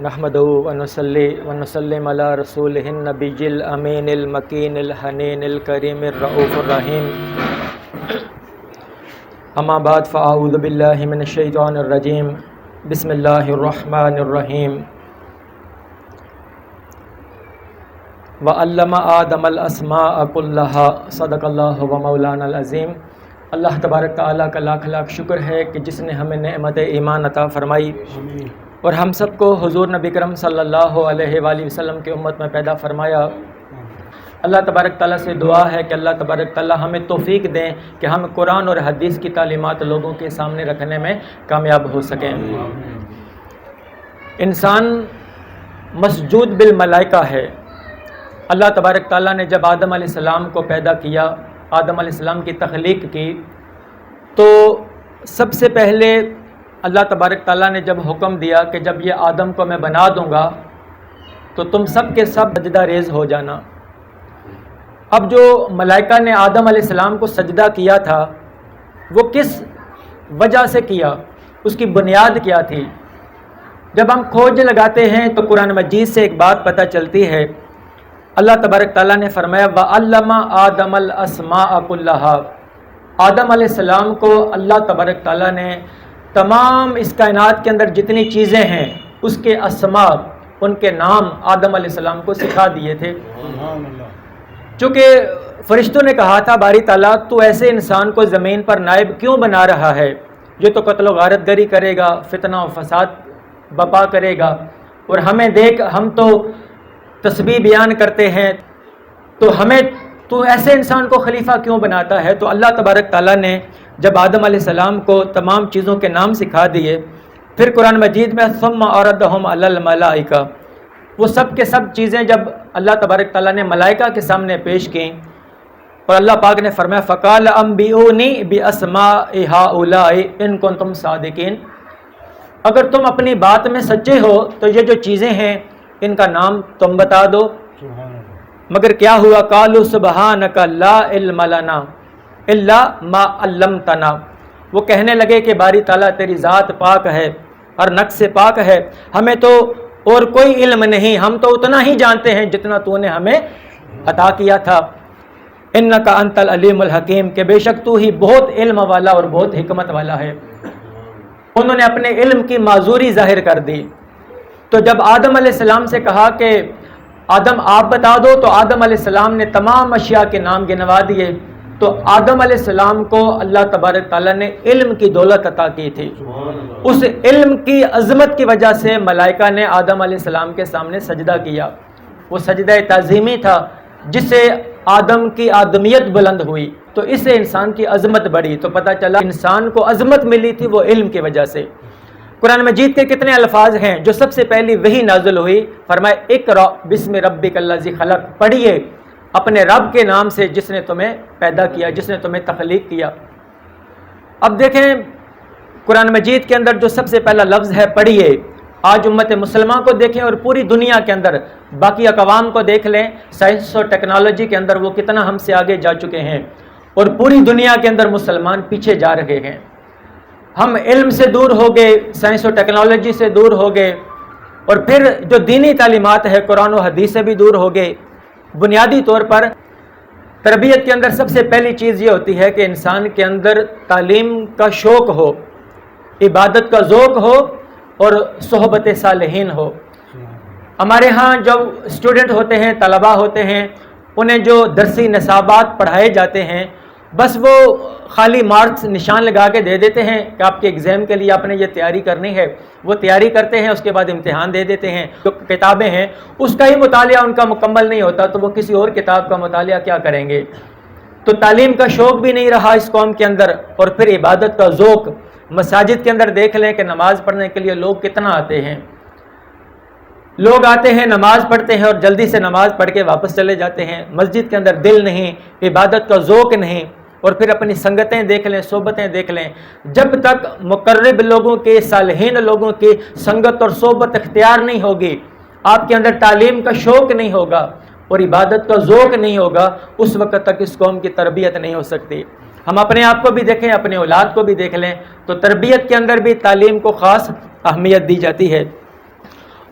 نحمدہ ونصلی ونسلم علی رسولہ النبی الامین المکین الحنین الکریم الرؤوف الرحیم اما بعد فاعوذ باللہ من الشیطان الرجیم بسم اللہ الرحمن الرحیم وعلم آدم الاسماء كلها صدق اللہ و مولانا العظیم۔ اللہ تبارک تعالیٰ کا لاکھ لاکھ شکر ہے کہ جس نے ہمیں نعمت ایمان عطا فرمائی اور ہم سب کو حضور نبی کرم صلی اللہ علیہ وآلہ وسلم کی امت میں پیدا فرمایا۔ اللہ تبارک تعالیٰ سے دعا ہے کہ اللہ تبارک تعالیٰ ہمیں توفیق دیں کہ ہم قرآن اور حدیث کی تعلیمات لوگوں کے سامنے رکھنے میں کامیاب ہو سکیں۔ انسان مسجود بالملائکہ ہے۔ اللہ تبارک تعالیٰ نے جب آدم علیہ السلام کو پیدا کیا، آدم علیہ السلام کی تخلیق کی، تو سب سے پہلے اللہ تبارک تعالیٰ نے جب حکم دیا کہ جب یہ آدم کو میں بنا دوں گا تو تم سب کے سب سجدہ ریز ہو جانا۔ اب جو ملائکہ نے آدم علیہ السلام کو سجدہ کیا تھا وہ کس وجہ سے کیا، اس کی بنیاد کیا تھی؟ جب ہم کھوج لگاتے ہیں تو قرآن مجید سے ایک بات پتہ چلتی ہے۔ اللہ تبارک تعالیٰ نے فرمایا وَعَلَّمَ آدَمَ الْأَسْمَاءَ كُلَّهَا۔ آدم علیہ السلام کو اللہ تبارک تعالیٰ نے تمام اس کائنات کے اندر جتنی چیزیں ہیں اس کے اسماء، ان کے نام آدم علیہ السلام کو سکھا دیے تھے۔ چونکہ فرشتوں نے کہا تھا باری تعالیٰ تو ایسے انسان کو زمین پر نائب کیوں بنا رہا ہے، یہ تو قتل و غارت گری کرے گا، فتنہ و فساد بپا کرے گا، اور ہمیں دیکھ ہم تو تسبیح بیان کرتے ہیں، تو ایسے انسان کو خلیفہ کیوں بناتا ہے؟ تو اللہ تبارک تعالیٰ نے جب آدم علیہ السلام کو تمام چیزوں کے نام سکھا دیے، پھر قرآن مجید میں ثم عرضہم علی الملائکہ، وہ سب کے سب چیزیں جب اللہ تبارک تعالیٰ نے ملائکہ کے سامنے پیش کیں، اور اللہ پاک نے فرمایا فقال انبئونی باسماء ہؤلاء ان کنتم صادقین، اگر تم اپنی بات میں سچے ہو تو یہ جو چیزیں ہیں ان کا نام تم بتا دو۔ مگر کیا ہوا؟ قالوا سبحانک لا علم لنا الا ما علمتنا، وہ کہنے لگے کہ باری تعالیٰ تیری ذات پاک ہے اور نقص سے پاک ہے، ہمیں تو اور کوئی علم نہیں، ہم تو اتنا ہی جانتے ہیں جتنا تو نے ہمیں عطا کیا تھا۔ انک انت العلیم الحکیم، کہ بے شک تو ہی بہت علم والا اور بہت حکمت والا ہے۔ انہوں نے اپنے علم کی معذوری ظاہر کر دی۔ تو جب آدم علیہ السلام سے کہا کہ آدم آپ بتا دو، تو آدم علیہ السلام نے تمام اشیاء کے نام گنوا دیے۔ تو آدم علیہ السلام کو اللہ تبارک تعالیٰ نے علم کی دولت عطا کی تھی۔ اس علم کی عظمت کی وجہ سے ملائکہ نے آدم علیہ السلام کے سامنے سجدہ کیا۔ وہ سجدہ تعظیمی تھا جس سے آدم کی آدمیت بلند ہوئی، تو اس سے انسان کی عظمت بڑھی۔ تو پتہ چلا انسان کو عظمت ملی تھی وہ علم کی وجہ سے۔ قرآن مجید کے کتنے الفاظ ہیں جو سب سے پہلی وہی نازل ہوئی، فرمایا اقرأ بسم ربک الذی خلق، پڑھیے اپنے رب کے نام سے جس نے تمہیں پیدا کیا، جس نے تمہیں تخلیق کیا۔ اب دیکھیں قرآن مجید کے اندر جو سب سے پہلا لفظ ہے پڑھیے، آج امت مسلمہ کو دیکھیں اور پوری دنیا کے اندر باقی اقوام کو دیکھ لیں، سائنس اور ٹیکنالوجی کے اندر وہ کتنا ہم سے آگے جا چکے ہیں، اور پوری دنیا کے اندر مسلمان پیچھے جا رہے ہیں۔ ہم علم سے دور ہو گئے، سائنس اور ٹیکنالوجی سے دور ہو گئے، اور پھر جو دینی تعلیمات ہے قرآن و حدیث سے بھی دور ہو گئے۔ بنیادی طور پر تربیت کے اندر سب سے پہلی چیز یہ ہوتی ہے کہ انسان کے اندر تعلیم کا شوق ہو، عبادت کا ذوق ہو، اور صحبت صالحین ہو۔ ہمارے ہاں جو اسٹوڈنٹ ہوتے ہیں، طلباء ہوتے ہیں، انہیں جو درسی نصابات پڑھائے جاتے ہیں بس وہ خالی مارکس نشان لگا کے دے دیتے ہیں کہ آپ کے ایگزام کے لیے آپ نے یہ تیاری کرنی ہے، وہ تیاری کرتے ہیں، اس کے بعد امتحان دے دیتے ہیں۔ جو کتابیں ہیں اس کا ہی مطالعہ ان کا مکمل نہیں ہوتا تو وہ کسی اور کتاب کا مطالعہ کیا کریں گے؟ تو تعلیم کا شوق بھی نہیں رہا اس قوم کے اندر، اور پھر عبادت کا ذوق۔ مساجد کے اندر دیکھ لیں کہ نماز پڑھنے کے لیے لوگ کتنا آتے ہیں، لوگ آتے ہیں نماز پڑھتے ہیں اور جلدی سے نماز پڑھ کے واپس چلے جاتے ہیں۔ مسجد کے اندر دل نہیں، عبادت کا ذوق نہیں، اور پھر اپنی سنگتیں دیکھ لیں، صحبتیں دیکھ لیں۔ جب تک مقرب لوگوں کے، صالحین لوگوں کی سنگت اور صحبت اختیار نہیں ہوگی، آپ کے اندر تعلیم کا شوق نہیں ہوگا اور عبادت کا ذوق نہیں ہوگا، اس وقت تک اس قوم کی تربیت نہیں ہو سکتی۔ ہم اپنے آپ کو بھی دیکھیں، اپنے اولاد کو بھی دیکھ لیں، تو تربیت کے اندر بھی تعلیم کو خاص اہمیت دی جاتی ہے۔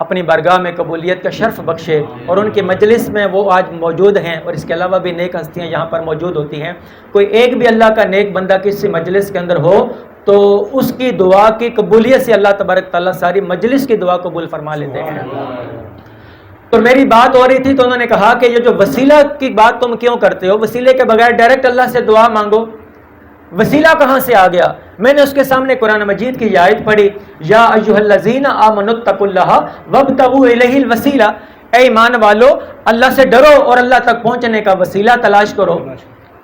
اپنی بارگاہ میں قبولیت کا شرف بخشے اور ان کی مجلس میں وہ آج موجود ہیں اور اس کے علاوہ بھی نیک ہستیاں یہاں پر موجود ہوتی ہیں. کوئی ایک بھی اللہ کا نیک بندہ کسی مجلس کے اندر ہو تو اس کی دعا کی قبولیت سے اللہ تبارک تعالیٰ ساری مجلس کی دعا قبول فرما لیتے ہیں. تو میری بات ہو رہی تھی تو انہوں نے کہا کہ یہ جو وسیلہ کی بات تم کیوں کرتے ہو, وسیلے کے بغیر ڈائریکٹ اللہ سے دعا مانگو, وسیلہ کہاں سے آ گیا؟ میں نے اس کے سامنے قرآن مجید کی یہ آیت پڑھی, یا ایھا الذین آمنوا اتقوا اللہ وابتغوا الیہ الوسیلہ, اے ایمان والو اللہ سے ڈرو اور اللہ تک پہنچنے کا وسیلہ تلاش کرو.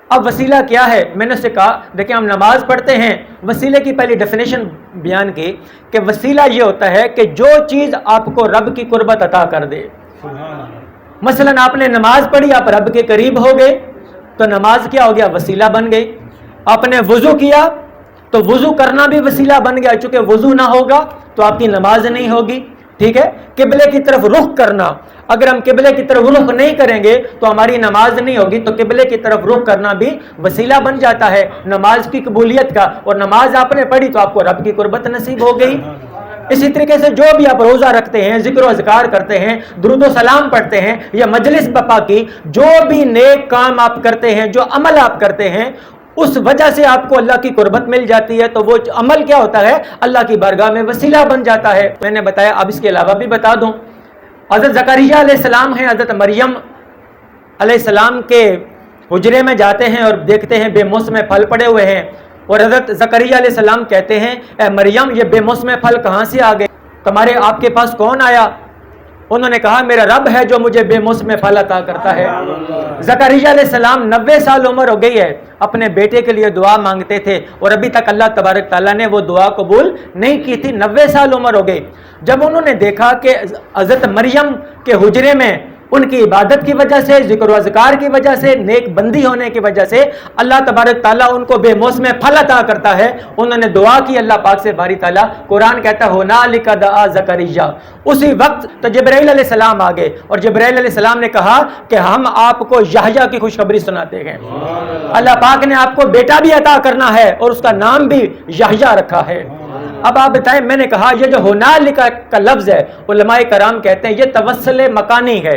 اب وسیلہ کیا ہے؟ میں نے اسے کہا دیکھیں ہم نماز پڑھتے ہیں, وسیلے کی پہلی ڈیفینیشن بیان کی کہ وسیلہ یہ ہوتا ہے کہ جو چیز آپ کو رب کی قربت عطا کر دے. مثلا آپ نے نماز پڑھی, آپ رب کے قریب ہو گئے تو نماز کیا ہو گیا؟ وسیلہ بن گئی. آپ نے وضو کیا تو وضو کرنا بھی وسیلہ بن گیا, چونکہ وضو نہ ہوگا تو آپ کی نماز نہیں ہوگی. ٹھیک ہے, قبلے کی طرف رخ کرنا, اگر ہم قبلے کی طرف رخ نہیں کریں گے تو ہماری نماز نہیں ہوگی, تو قبلے کی طرف رخ کرنا بھی وسیلہ بن جاتا ہے نماز کی قبولیت کا, اور نماز آپ نے پڑھی تو آپ کو رب کی قربت نصیب ہو گئی. اسی طریقے سے جو بھی آپ روزہ رکھتے ہیں, ذکر و اذکار کرتے ہیں, درود و سلام پڑھتے ہیں, یا مجلس بپا کی جو بھی نیک کام آپ کرتے ہیں, جو عمل آپ کرتے ہیں, اس وجہ سے آپ کو اللہ کی قربت مل جاتی ہے. تو وہ عمل کیا ہوتا ہے؟ اللہ کی بارگاہ میں وسیلہ بن جاتا ہے. میں نے بتایا, اب اس کے علاوہ بھی بتا دوں, حضرت زکریا علیہ السلام ہیں, حضرت مریم علیہ السلام کے حجرے میں جاتے ہیں اور دیکھتے ہیں بے موسم پھل پڑے ہوئے ہیں, اور حضرت زکریا علیہ السلام کہتے ہیں اے مریم یہ بے موسم پھل کہاں سے آ گئے, تمہارے آپ کے پاس کون آیا؟ انہوں نے کہا میرا رب ہے جو مجھے بے موسم پھل عطا کرتا ہے. زکریا علیہ السلام 90 سال عمر ہو گئی ہے, اپنے بیٹے کے لیے دعا مانگتے تھے اور ابھی تک اللہ تبارک تعالیٰ نے وہ دعا قبول نہیں کی تھی. 90 سال عمر ہو گئی. جب انہوں نے دیکھا کہ حضرت مریم کے حجرے میں ان کی عبادت کی وجہ سے, ذکر و اذکار کی وجہ سے, نیک بندی ہونے کی وجہ سے اللہ تبارک تعالیٰ ان کو بے موسم پھل عطا کرتا ہے, انہوں نے دعا کی اللہ پاک سے باری تعالیٰ. قرآن کہتا ہے ہنالک دعا زکریا, اسی وقت تو جبرائیل علیہ السلام آ گئے اور جبرائیل علیہ السلام نے کہا کہ ہم آپ کو یحییٰ کی خوشخبری سناتے ہیں. اللہ پاک نے آپ کو بیٹا بھی عطا کرنا ہے اور اس کا نام بھی یحییٰ رکھا ہے. اب آپ بتائیں, میں نے کہا یہ جو ہنالک کا لفظ ہے, علماء کرام کہتے ہیں یہ توسل مکانی ہے,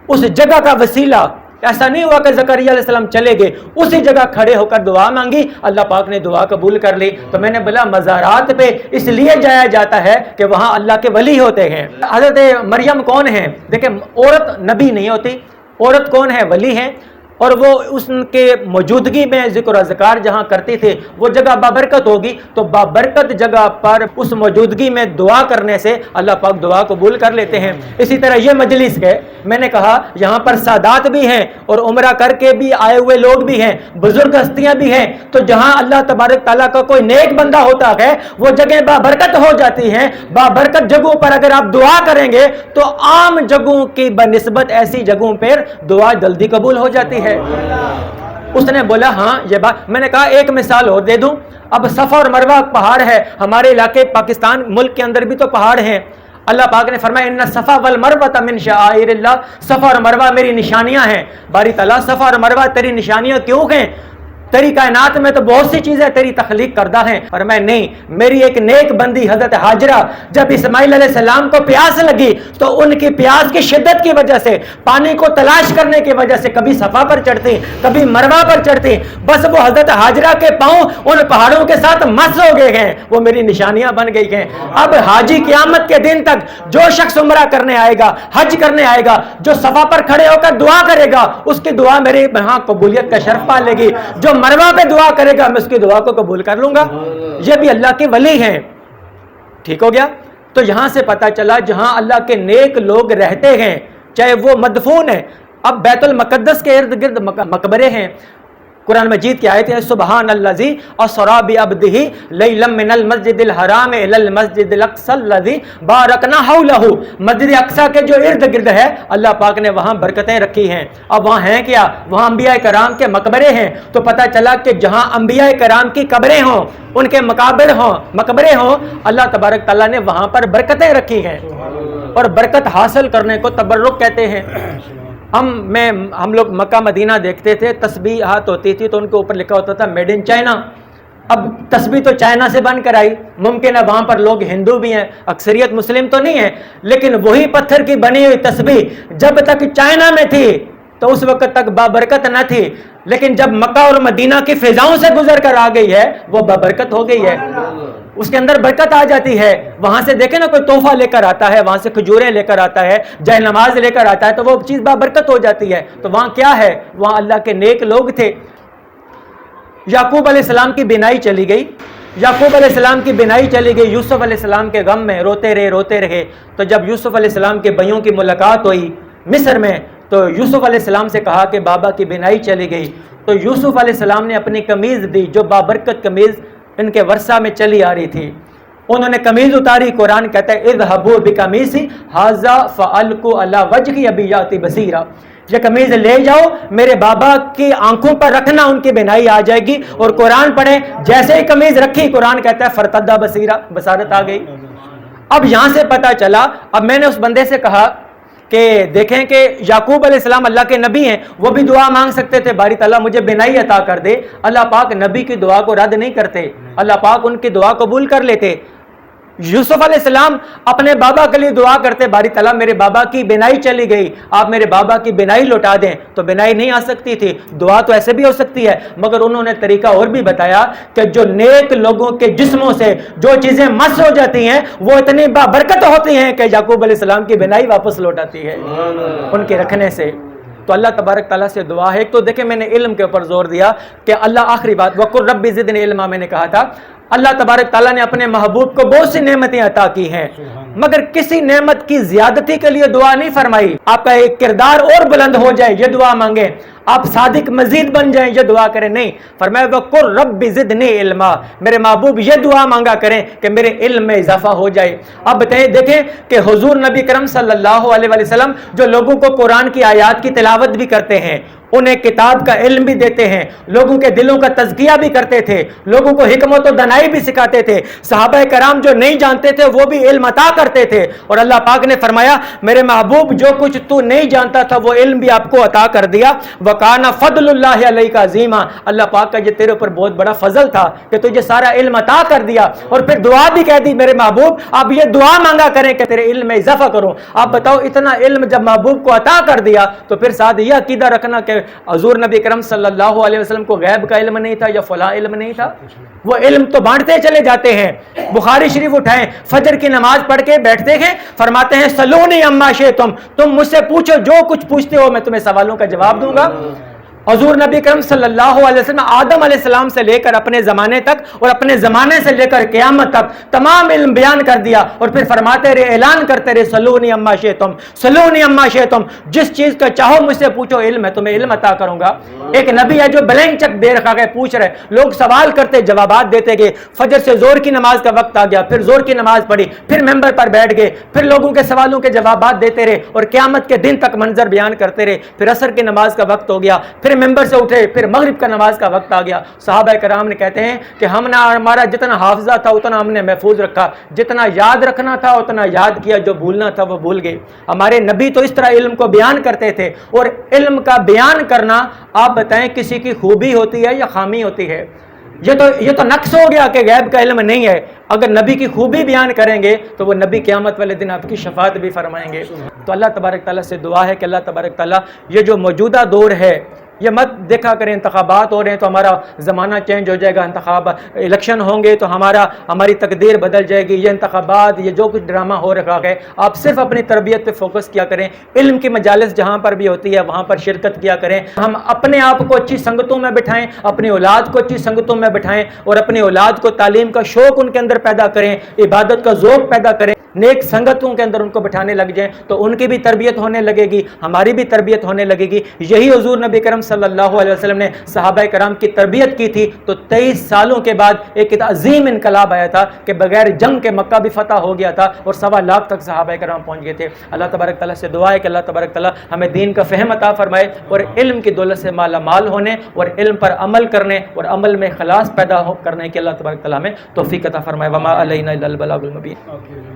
اس جگہ کا وسیلہ. ایسا نہیں ہوا کہ زکریا علیہ السلام چلے گئے, اسی جگہ کھڑے ہو کر دعا مانگی, اللہ پاک نے دعا قبول کر لی. تو میں نے بولا مزارات پہ اس لیے جایا جاتا ہے کہ وہاں اللہ کے ولی ہوتے ہیں. حضرت مریم کون ہیں؟ دیکھیں عورت نبی نہیں ہوتی, عورت کون ہے؟ ولی ہیں, اور وہ اس کے موجودگی میں ذکر و اذکار جہاں کرتی تھے وہ جگہ بابرکت ہوگی, تو بابرکت جگہ پر اس موجودگی میں دعا کرنے سے اللہ پاک دعا قبول کر لیتے ہیں. اسی طرح یہ مجلس ہے, میں نے کہا یہاں پر سادات بھی ہیں اور عمرہ کر کے بھی آئے ہوئے لوگ بھی ہیں, بزرگ ہستیاں بھی ہیں, تو جہاں اللہ تبارک تعالیٰ کا کوئی نیک بندہ ہوتا ہے وہ جگہ بابرکت ہو جاتی ہیں. بابرکت جگہوں پر اگر آپ دعا کریں گے تو عام جگہوں کی بنسبت ایسی جگہوں پر دعا جلدی قبول ہو جاتی ہے. اس نے بولا ہاں یہ بات. میں نے کہا ایک مثال اور دے دوں. اب صفا اور مروہ پہاڑ ہے, ہمارے علاقے پاکستان ملک کے اندر بھی تو پہاڑ ہیں. اللہ پاک نے فرمایا ان صفا والمروہ من شعائر اللہ, صفا اور مروہ میری نشانیاں ہیں. باری تعالیٰ صفا اور مروہ تیری نشانیاں کیوں ہیں؟ تیری کائنات میں تو بہت سی چیزیں تیری تخلیق کردہ ہیں. اور میں نہیں, میری ایک نیک بندی حضرت ہاجرہ جب اسماعیل علیہ السلام کو پیاس لگی تو ان کی پیاس کی شدت کی وجہ سے, پانی کو تلاش کرنے کی وجہ سے کبھی صفا پر چڑھتی کبھی مروہ پر چڑھتی. بس وہ حضرت ہاجرہ کے پاؤں ان پہاڑوں کے ساتھ مس ہو گئے ہیں, وہ میری نشانیاں بن گئی ہیں. اب حاجی قیامت کے دن تک جو شخص عمرہ کرنے آئے گا, حج کرنے آئے گا, جو صفا پر کھڑے ہو کر دعا کرے گا اس کی دعا میرے یہاں قبولیت کا شرف پا لے گی. جو مروہ پہ دعا کرے گا میں اس کی دعا کو قبول کر لوں گا. یہ بھی اللہ کے ولی ہیں. ٹھیک ہو گیا. تو یہاں سے پتا چلا جہاں اللہ کے نیک لوگ رہتے ہیں چاہے وہ مدفون ہیں. اب بیت المقدس کے ارد گرد مقبرے ہیں. قرآن مجید کی آیت ہے سبحان الذی اسری بعبدہ لیلا من المسجد الحرام الی المسجد الاقصی الذی بارکنا حولہ. مسجد اقصی کے جو ارد گرد ہے اللہ پاک نے وہاں برکتیں رکھی ہیں. اب وہاں ہیں کیا؟ وہاں انبیاء کرام کے مقبرے ہیں. تو پتہ چلا کہ جہاں انبیاء کرام کی قبریں ہوں, ان کے مقبرے ہوں, اللہ تبارک تعالیٰ نے وہاں پر برکتیں رکھی ہیں. اور برکت حاصل کرنے کو تبرک کہتے ہیں. ہم لوگ مکہ مدینہ دیکھتے تھے, تسبیحات ہوتی تھی تو ان کے اوپر لکھا ہوتا تھا میڈ ان چائنا. اب تسبیح تو چائنا سے بن کر آئی، ممکن ہے وہاں پر لوگ ہندو بھی ہیں، اکثریت مسلم تو نہیں ہے، لیکن وہی پتھر کی بنی ہوئی تسبیح جب تک چائنا میں تھی تو اس وقت تک بابرکت نہ تھی، لیکن جب مکہ اور مدینہ کی فضاؤں سے گزر کر آ گئی ہے وہ بابرکت ہو گئی ہے، اس کے اندر برکت آ جاتی ہے۔ وہاں سے دیکھیں نا، کوئی تحفہ لے کر آتا ہے، وہاں سے کھجوریں لے کر آتا ہے، جائے نماز لے کر آتا ہے، تو وہ چیز بابرکت ہو جاتی ہے۔ تو وہاں کیا ہے؟ وہاں اللہ کے نیک لوگ تھے۔ یعقوب علیہ السلام کی بینائی چلی گئی، یعقوب علیہ السلام کی بینائی چلی گئی، یوسف علیہ السلام کے غم میں روتے رہے۔ تو جب یوسف علیہ السلام کے بھائیوں کی ملاقات ہوئی مصر میں، تو یوسف علیہ السلام سے کہا کہ بابا کی بینائی چلی گئی۔ تو یوسف علیہ السلام نے اپنی قمیض دی، جو بابرکت قمیض ان کے ورثہ میں چلی آ رہی تھی، انہوں نے قمیض اتاری۔ قرآن کہتا ہے اذهبوا بقمیصی ھذا فألقوا علی وجہ ابی یأتی بصیرا، یہ قمیض لے جاؤ، میرے بابا کی آنکھوں پر رکھنا، ان کی بینائی آ جائے گی۔ اور قرآن پڑھیں، جیسے ہی قمیض رکھی قرآن کہتا ہے فرتدہ بصیرا، بصارت آ گئی۔ اب یہاں سے پتہ چلا، اب میں نے اس بندے سے کہا کہ دیکھیں کہ یعقوب علیہ السلام اللہ کے نبی ہیں، وہ بھی دعا مانگ سکتے تھے باری تعالیٰ مجھے بینائی عطا کر دے، اللہ پاک نبی کی دعا کو رد نہیں کرتے، اللہ پاک ان کی دعا قبول کر لیتے۔ یوسف علیہ السلام اپنے بابا کے لیے دعا کرتے، باری تعالیٰ میرے بابا کی بینائی چلی گئی، آپ میرے بابا کی بینائی لوٹا دیں، تو بینائی نہیں آ سکتی تھی، دعا تو ایسے بھی ہو سکتی ہے، مگر انہوں نے طریقہ اور بھی بتایا کہ جو نیک لوگوں کے جسموں سے جو چیزیں مس ہو جاتی ہیں وہ اتنی بابرکت ہوتی ہیں کہ یعقوب علیہ السلام کی بینائی واپس لوٹاتی ہے ان کے رکھنے سے۔ تو اللہ تبارک تعالیٰ سے دعا ہے۔ تو دیکھیں میں نے علم کے اوپر زور دیا کہ اللہ، آخری بات وَقُلْ رَبِّ زِدْنِی عِلْمًا، میں نے کہا تھا اللہ تبارک تعالیٰ نے اپنے محبوب کو بہت سی نعمتیں عطا کی ہیں، مگر کسی نعمت کی زیادتی کے لیے دعا نہیں فرمائی۔ آپ کا ایک کردار اور بلند ہو جائے یہ دعا مانگیں، آپ صادق مزید بن جائیں یہ دعا کریں، نہیں، فرمایا وَقُلْ رَبِّ زِدْنِی عِلْمًا، میرے محبوب یہ دعا مانگا کریں کہ میرے علم میں اضافہ ہو جائے۔ اب بتائیں، دیکھیں کہ حضور نبی کرم صلی اللہ علیہ وسلم جو لوگوں کو قرآن کی آیات کی تلاوت بھی کرتے ہیں، انہیں کتاب کا علم بھی دیتے ہیں، لوگوں کے دلوں کا تزکیہ بھی کرتے تھے، لوگوں کو حکمت و دانائی بھی سکھاتے تھے، صحابہ کرام جو نہیں جانتے تھے وہ بھی علم عطا کرتے تھے، اور اللہ پاک نے فرمایا میرے محبوب جو کچھ تو نہیں جانتا تھا وہ علم بھی آپ کو عطا کر دیا، وَقَانَ فَضْلُ اللَّهِ عَلَيْكَ عَظِيمًا، اللہ پاک کا یہ تیرے اوپر بہت بڑا فضل تھا کہ تجھے سارا علم عطا کر دیا، اور پھر دعا بھی کہہ دی میرے محبوب آپ یہ دعا مانگا کریں کہ تیرے علم میں اضافہ کرو۔ آپ بتاؤ اتنا علم جب محبوب کو عطا کر دیا تو پھر ساتھ یہ عقیدہ رکھنا کہ حضور نبی کرم صلی اللہ علیہ وسلم کو غیب کا علم نہیں تھا یا فلاں علم نہیں تھا، وہ علم تو بانٹتے چلے جاتے ہیں۔ بخاری شریف اٹھائیں، فجر کی نماز پڑھ کے بیٹھتے ہیں، فرماتے ہیں سلونی اما شئتم، تم مجھ سے پوچھو جو کچھ پوچھتے ہو میں تمہیں سوالوں کا جواب دوں گا۔ حضور نبی کرم صلی اللہ علیہ وسلم آدم علیہ السلام سے لے کر اپنے زمانے تک اور اپنے زمانے سے لے کر قیامت تک تمام علم بیان کر دیا، اور پھر فرماتے رہے، اعلان کرتے رہے سلونی اما شئتم، سلونی اما شئتم، جس چیز کا چاہو مجھ سے پوچھو، علم ہے تمہیں علم عطا کروں گا۔ ایک نبی ہے جو بلینک چیک دے رکھا گیا، پوچھ رہے، لوگ سوال کرتے جوابات دیتے گئے، فجر سے زور کی نماز کا وقت آ گیا، پھر زور کی نماز پڑھی، پھر ممبر پر بیٹھ گئے، پھر لوگوں کے سوالوں کے جوابات دیتے رہے، اور قیامت کے دن تک منظر بیان کرتے رہے، پھر عصر کی نماز کا وقت ہو گیا، پھر ممبر سے اٹھے، پھر مغرب کا نماز کا وقت آ گیا۔ صحابہ کرام نے کہتے ہیں کہ ہمارا جتنا حافظہ تھا اتنا ہم نے محفوظ رکھا، جتنا یاد رکھنا تھا اتنا یاد کیا، جو بھولنا تھا وہ بھول گئے۔ ہمارے نبی تو اس طرح علم کو بیان کرتے تھے، اور علم کا بیان کرنا آپ بتائیں کسی کی خوبی ہوتی ہے یا خامی ہوتی ہے؟ یہ تو نقص ہو گیا کہ غیب کا علم نہیں ہے۔ اگر نبی کی خوبی بیان کریں گے تو وہ نبی قیامت والے دن آپ کی شفاعت بھی فرمائیں گے۔ تو اللہ تبارک تعالیٰ سے دعا ہے کہ اللہ تبارک تعالیٰ یہ جو موجودہ دور ہے، یہ مت دیکھا کریں انتخابات ہو رہے ہیں تو ہمارا زمانہ چینج ہو جائے گا، الیکشن ہوں گے تو ہماری تقدیر بدل جائے گی، یہ انتخابات، یہ جو کچھ ڈرامہ ہو رکھا ہے، آپ صرف اپنی تربیت پہ فوکس کیا کریں، علم کی مجالس جہاں پر بھی ہوتی ہے وہاں پر شرکت کیا کریں، ہم اپنے آپ کو اچھی سنگتوں میں بٹھائیں، اپنی اولاد کو اچھی سنگتوں میں بٹھائیں، اور اپنی اولاد کو تعلیم کا شوق ان کے اندر پیدا کریں، عبادت کا ذوق پیدا کریں، نیک سنگتوں کے اندر ان کو بٹھانے لگ جائیں تو ان کی بھی تربیت ہونے لگے گی، ہماری بھی تربیت ہونے لگے گی۔ یہی حضور نبی کرم صلی اللہ علیہ وسلم نے صحابہ کرام کی تربیت کی تھی، تو 23 سالوں کے بعد ایک عظیم انقلاب آیا تھا کہ بغیر جنگ کے مکہ بھی فتح ہو گیا تھا، اور 1.25 لاکھ تک صحابہ کرام پہنچ گئے تھے۔ اللہ تبارک تعالیٰ سے دعا ہے کہ اللہ تبارک تعالیٰ ہمیں دین کا فہم عطا فرمائے، اور علم کی دولت سے مالا مال ہونے اور علم پر عمل کرنے اور عمل میں اخلاص پیدا کرنے کے اللہ تبارک تعالیٰ ہمیں توفیق عطا فرمائے۔ وما علینا الا البلاغ المبین۔